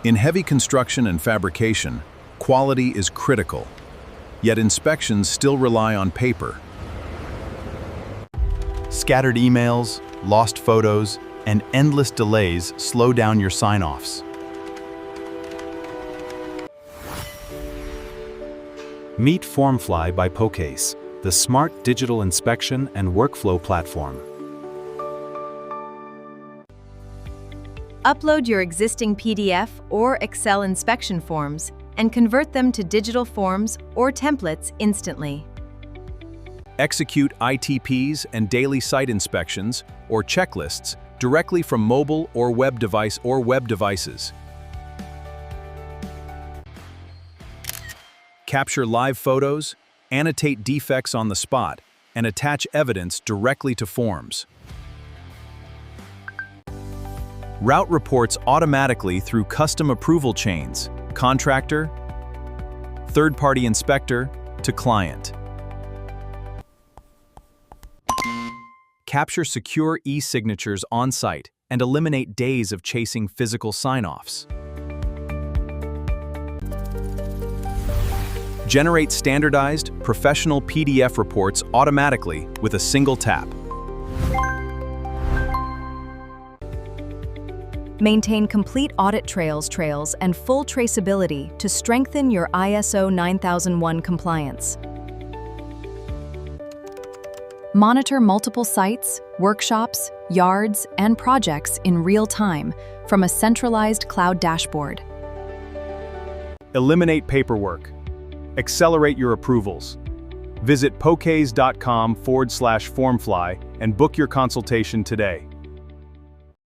In heavy construction and fabrication, quality is critical, yet inspections still rely on paper. Scattered emails, lost photos, and endless delays slow down your sign-offs. Meet FormFly by POCAIS, the smart digital inspection and workflow platform. Upload your existing PDF or Excel inspection forms and convert them to digital forms or templates instantly. Execute ITPs and daily site inspections or checklists directly from mobile or web devices. Capture live photos, annotate defects on the spot, and attach evidence directly to forms. Route reports automatically through custom approval chains, contractor, third-party inspector, to client. Capture secure e-signatures on-site and eliminate days of chasing physical sign-offs. Generate standardized, professional PDF reports automatically with a single tap. Maintain complete audit trails and full traceability to strengthen your ISO 9001 compliance. Monitor multiple sites, workshops, yards, and projects in real time from a centralized cloud dashboard. Eliminate paperwork. Accelerate your approvals. Visit POCAIS.com/FormFly and book your consultation today.